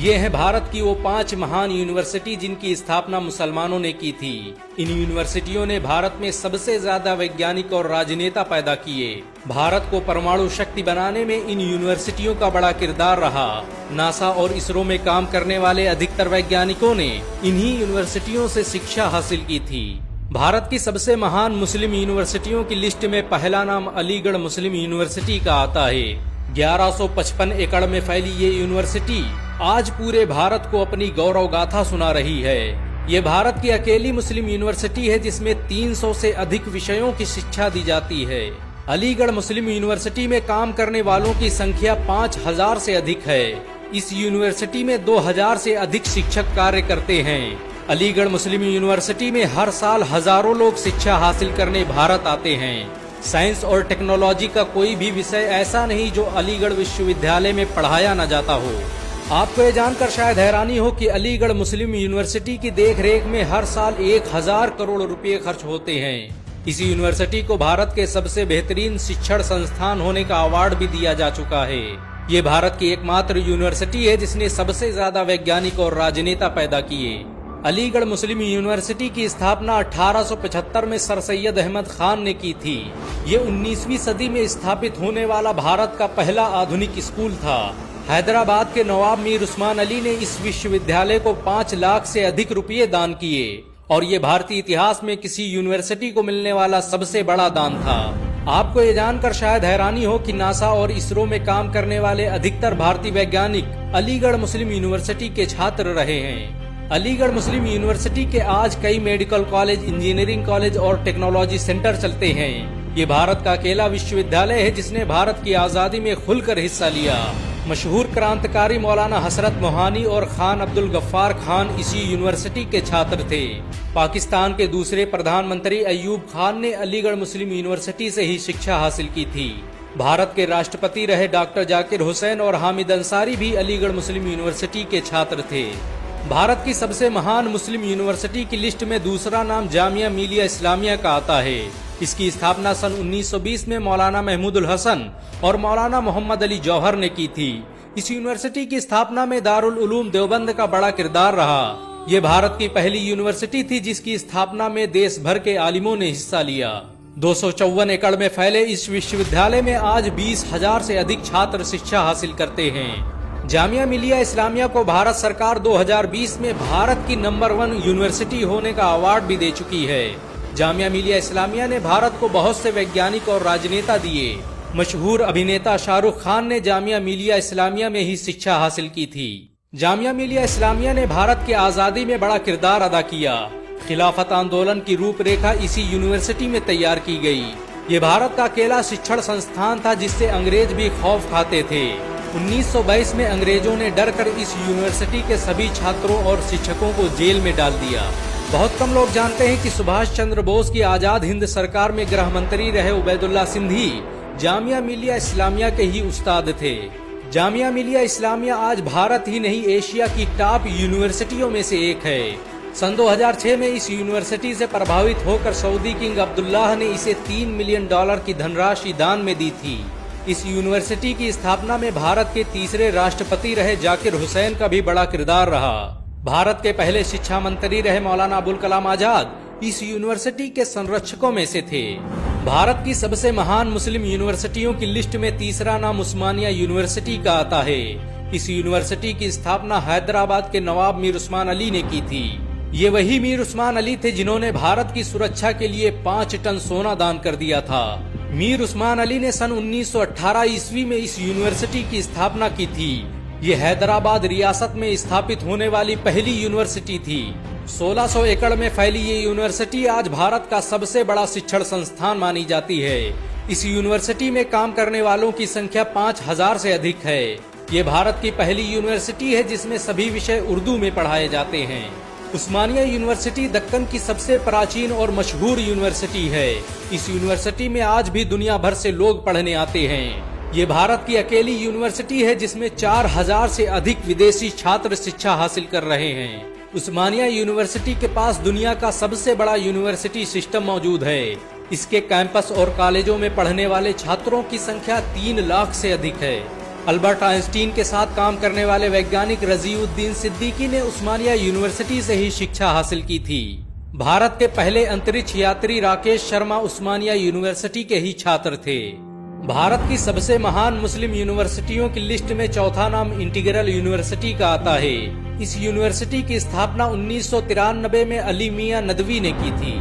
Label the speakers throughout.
Speaker 1: ये है भारत की वो 5 महान यूनिवर्सिटी जिनकी स्थापना मुसलमानों ने की थी। इन यूनिवर्सिटियों ने भारत में सबसे ज्यादा वैज्ञानिक और राजनेता पैदा किए। भारत को परमाणु शक्ति बनाने में इन यूनिवर्सिटियों का बड़ा किरदार रहा। नासा और इसरो में काम करने वाले अधिकतर वैज्ञानिकों ने इन्हीं यूनिवर्सिटियों से शिक्षा हासिल की थी। भारत की सबसे महान मुस्लिम यूनिवर्सिटियों की लिस्ट में पहला नाम अलीगढ़ मुस्लिम यूनिवर्सिटी का आता है। 1155 एकड़ में फैली ये यूनिवर्सिटी आज पूरे भारत को अपनी गौरव गाथा सुना रही है। ये भारत की अकेली मुस्लिम यूनिवर्सिटी है जिसमें 300 से अधिक विषयों की शिक्षा दी जाती है। अलीगढ़ मुस्लिम यूनिवर्सिटी में काम करने वालों की संख्या 5000 से अधिक है। इस यूनिवर्सिटी में 2000 से अधिक शिक्षक कार्य करते हैं। अलीगढ़ मुस्लिम यूनिवर्सिटी में हर साल हजारों लोग शिक्षा हासिल करने भारत आते हैं। साइंस और टेक्नोलॉजी का कोई भी विषय ऐसा नहीं जो अलीगढ़ विश्वविद्यालय में पढ़ाया न जाता हो। आपको ये जानकर शायद हैरानी हो कि अलीगढ़ मुस्लिम यूनिवर्सिटी की देखरेख में हर साल 1000 करोड़ रुपए खर्च होते हैं। इस यूनिवर्सिटी को भारत के सबसे बेहतरीन शिक्षण संस्थान होने का अवार्ड भी दिया जा चुका है। ये भारत की एकमात्र यूनिवर्सिटी है जिसने सबसे ज्यादा वैज्ञानिक और राजनेता पैदा किए। अलीगढ़ मुस्लिम यूनिवर्सिटी की स्थापना 1875 में सर सैयद अहमद खान ने की थी। ये 19वीं सदी में स्थापित होने वाला भारत का पहला आधुनिक स्कूल था। हैदराबाद के नवाब मीर उस्मान अली ने इस विश्वविद्यालय को 5 लाख से अधिक रुपये दान किए और ये भारतीय इतिहास में किसी यूनिवर्सिटी को मिलने वाला सबसे बड़ा दान था। आपको ये जानकर शायद हैरानी हो कि नासा और इसरो में काम करने वाले अधिकतर भारतीय वैज्ञानिक अलीगढ़ मुस्लिम यूनिवर्सिटी के छात्र रहे हैं। अलीगढ़ मुस्लिम यूनिवर्सिटी के आज कई मेडिकल कॉलेज, इंजीनियरिंग कॉलेज और टेक्नोलॉजी सेंटर चलते हैं। ये भारत का अकेला विश्वविद्यालय है जिसने भारत की आजादी में खुलकर हिस्सा लिया। मशहूर क्रांतिकारी मौलाना हसरत मोहानी और खान अब्दुल गफ्फार खान इसी यूनिवर्सिटी के छात्र थे। पाकिस्तान के दूसरे प्रधानमंत्री अयूब खान ने अलीगढ़ मुस्लिम यूनिवर्सिटी से ही शिक्षा हासिल की थी। भारत के राष्ट्रपति रहे डॉक्टर जाकिर हुसैन और हामिद अंसारी भी अलीगढ़ मुस्लिम यूनिवर्सिटी के छात्र थे। भारत की सबसे महान मुस्लिम यूनिवर्सिटी की लिस्ट में दूसरा नाम जामिया मिलिया इस्लामिया का आता है। इसकी स्थापना सन 1920 में मौलाना महमूदुल हसन और मौलाना मोहम्मद अली जौहर ने की थी। इस यूनिवर्सिटी की स्थापना में दारुल उलूम देवबंद का बड़ा किरदार रहा। ये भारत की पहली यूनिवर्सिटी थी जिसकी स्थापना में देश भर के आलिमों ने हिस्सा लिया। 254 एकड़ में फैले इस विश्वविद्यालय में आज 20,000 से अधिक छात्र शिक्षा हासिल करते हैं। जामिया मिलिया इस्लामिया को भारत सरकार 2020 में भारत की नंबर 1 यूनिवर्सिटी होने का अवार्ड भी दे चुकी है। जामिया मिलिया इस्लामिया ने भारत को बहुत से वैज्ञानिक और राजनेता दिए। मशहूर अभिनेता शाहरुख खान ने जामिया मिलिया इस्लामिया में ही शिक्षा हासिल की थी। जामिया मिलिया इस्लामिया ने भारत की आजादी में बड़ा किरदार अदा किया। खिलाफत आंदोलन की रूपरेखा इसी यूनिवर्सिटी में तैयार की गई। ये भारत का अकेला शिक्षण संस्थान था जिससे अंग्रेज भी खौफ खाते थे। 1922 में अंग्रेजों ने डरकर इस यूनिवर्सिटी के सभी छात्रों और शिक्षकों को जेल में डाल दिया। बहुत कम लोग जानते हैं कि सुभाष चंद्र बोस की आजाद हिंद सरकार में गृह मंत्री रहे उबैदुल्ला सिंधी जामिया मिलिया इस्लामिया के ही उस्ताद थे। जामिया मिलिया इस्लामिया आज भारत ही नहीं एशिया की टॉप यूनिवर्सिटियों में से एक है। सन 2006 में इस यूनिवर्सिटी से प्रभावित होकर सऊदी किंग अब्दुल्लाह ने इसे $3 मिलियन की धनराशि दान में दी थी। इस यूनिवर्सिटी की स्थापना में भारत के तीसरे राष्ट्रपति रहे जाकिर हुसैन का भी बड़ा किरदार रहा। भारत के पहले शिक्षा मंत्री रहे मौलाना अबुल कलाम आजाद इस यूनिवर्सिटी के संरक्षकों में से थे। भारत की सबसे महान मुस्लिम यूनिवर्सिटियों की लिस्ट में तीसरा नाम उस्मानिया यूनिवर्सिटी का आता है। इस यूनिवर्सिटी की स्थापना हैदराबाद के नवाब मीर उस्मान अली ने की थी। ये वही मीर उस्मान अली थे जिन्होंने भारत की सुरक्षा के लिए 5 टन सोना दान कर दिया था। मीर उस्मान अली ने सन 1918 ईस्वी में इस यूनिवर्सिटी की स्थापना की थी। ये हैदराबाद रियासत में स्थापित होने वाली पहली यूनिवर्सिटी थी। 1600 एकड़ में फैली ये यूनिवर्सिटी आज भारत का सबसे बड़ा शिक्षण संस्थान मानी जाती है। इस यूनिवर्सिटी में काम करने वालों की संख्या 5000 से अधिक है। ये भारत की पहली यूनिवर्सिटी है जिसमें सभी विषय उर्दू में पढ़ाए जाते हैं। उस्मानिया यूनिवर्सिटी दक्कन की सबसे प्राचीन और मशहूर यूनिवर्सिटी है। इस यूनिवर्सिटी में आज भी दुनिया भर से लोग पढ़ने आते हैं। ये भारत की अकेली यूनिवर्सिटी है जिसमें 4000 से अधिक विदेशी छात्र शिक्षा हासिल कर रहे हैं। उस्मानिया यूनिवर्सिटी के पास दुनिया का सबसे बड़ा यूनिवर्सिटी सिस्टम मौजूद है। इसके कैंपस और कॉलेजों में पढ़ने वाले छात्रों की संख्या 3 लाख से अधिक है। अल्बर्ट आइंस्टीन के साथ काम करने वाले वैज्ञानिक रजीउद्दीन सिद्दीकी ने उस्मानिया यूनिवर्सिटी से ही शिक्षा हासिल की थी। भारत के पहले अंतरिक्ष यात्री राकेश शर्मा उस्मानिया यूनिवर्सिटी के ही छात्र थे। भारत की सबसे महान मुस्लिम यूनिवर्सिटियों की लिस्ट में चौथा नाम इंटीग्रल यूनिवर्सिटी का आता है। इस यूनिवर्सिटी की स्थापना 1993 में अली मियां नदवी ने की थी।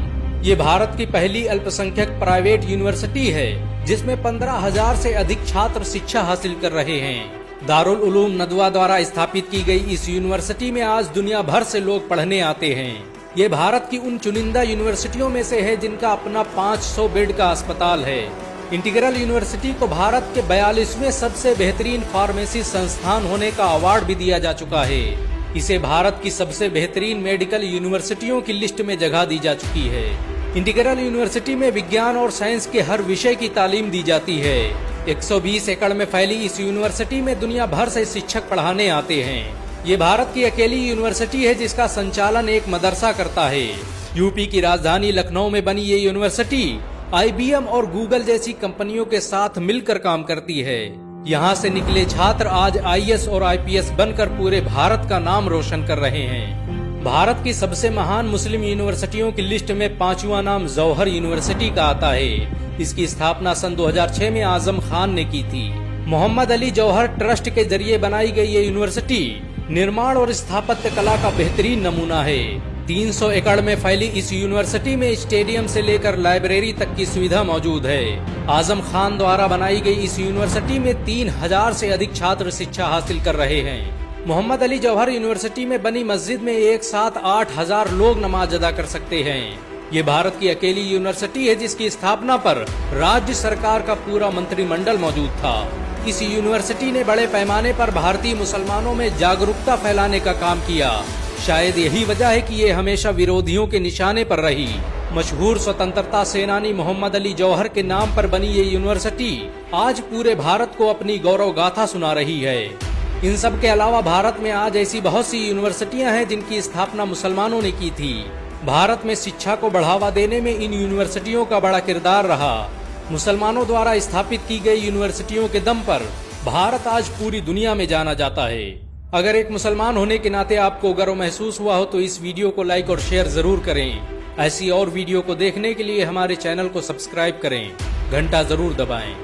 Speaker 1: ये भारत की पहली अल्पसंख्यक प्राइवेट यूनिवर्सिटी है जिसमें 15,000 से अधिक छात्र शिक्षा हासिल कर रहे हैं। दारुल उलूम नदवा द्वारा स्थापित की गई इस यूनिवर्सिटी में आज दुनिया भर से लोग पढ़ने आते हैं। ये भारत की उन चुनिंदा यूनिवर्सिटियों में से है जिनका अपना 500 बेड का अस्पताल है। इंटीग्रल यूनिवर्सिटी को भारत के 42वें सबसे बेहतरीन फार्मेसी संस्थान होने का अवार्ड भी दिया जा चुका है। इसे भारत की सबसे बेहतरीन मेडिकल यूनिवर्सिटियों की लिस्ट में जगह दी जा चुकी है। इंटीग्रल यूनिवर्सिटी में विज्ञान और साइंस के हर विषय की तालीम दी जाती है। 120 एकड़ में फैली इस यूनिवर्सिटी में दुनिया भर से शिक्षक पढ़ाने आते हैं। ये भारत की अकेली यूनिवर्सिटी है जिसका संचालन एक मदरसा करता है। यूपी की राजधानी लखनऊ में बनी ये यूनिवर्सिटी IBM और गूगल जैसी कंपनियों के साथ मिलकर काम करती है। यहाँ से निकले छात्र आज IAS और IPS बनकर पूरे भारत का नाम रोशन कर रहे हैं। भारत की सबसे महान मुस्लिम यूनिवर्सिटियों की लिस्ट में 5वां नाम जौहर यूनिवर्सिटी का आता है। इसकी स्थापना सन 2006 में आजम खान ने की थी। मोहम्मद अली जौहर ट्रस्ट के जरिए बनाई गई ये यूनिवर्सिटी निर्माण और स्थापत्य कला का बेहतरीन नमूना है। 300 एकड़ में फैली इस यूनिवर्सिटी में स्टेडियम से लेकर लाइब्रेरी तक की सुविधा मौजूद है। आजम खान द्वारा बनाई गई इस यूनिवर्सिटी में 3000 से अधिक छात्र शिक्षा हासिल कर रहे हैं। मोहम्मद अली जौहर यूनिवर्सिटी में बनी मस्जिद में एक साथ 8000 लोग नमाज अदा कर सकते हैं। ये भारत की अकेली यूनिवर्सिटी है जिसकी स्थापना पर राज्य सरकार का पूरा मंत्रिमंडल मौजूद था। इस यूनिवर्सिटी ने बड़े पैमाने पर भारतीय मुसलमानों में जागरूकता फैलाने का काम किया। शायद यही वजह है कि ये हमेशा विरोधियों के निशाने पर रही। मशहूर स्वतंत्रता सेनानी मोहम्मद अली जौहर के नाम पर बनी ये यूनिवर्सिटी आज पूरे भारत को अपनी गौरव गाथा सुना रही है। इन सब के अलावा भारत में आज ऐसी बहुत सी यूनिवर्सिटियां हैं जिनकी स्थापना मुसलमानों ने की थी। भारत में शिक्षा को बढ़ावा देने में इन यूनिवर्सिटियों का बड़ा किरदार रहा। मुसलमानों द्वारा स्थापित की गई यूनिवर्सिटियों के दम पर भारत आज पूरी दुनिया में जाना जाता है। अगर एक मुसलमान होने के नाते आपको गर्व महसूस हुआ हो तो इस वीडियो को लाइक और शेयर जरूर करें। ऐसी और वीडियो को देखने के लिए हमारे चैनल को सब्सक्राइब करें, घंटा जरूर दबाएं।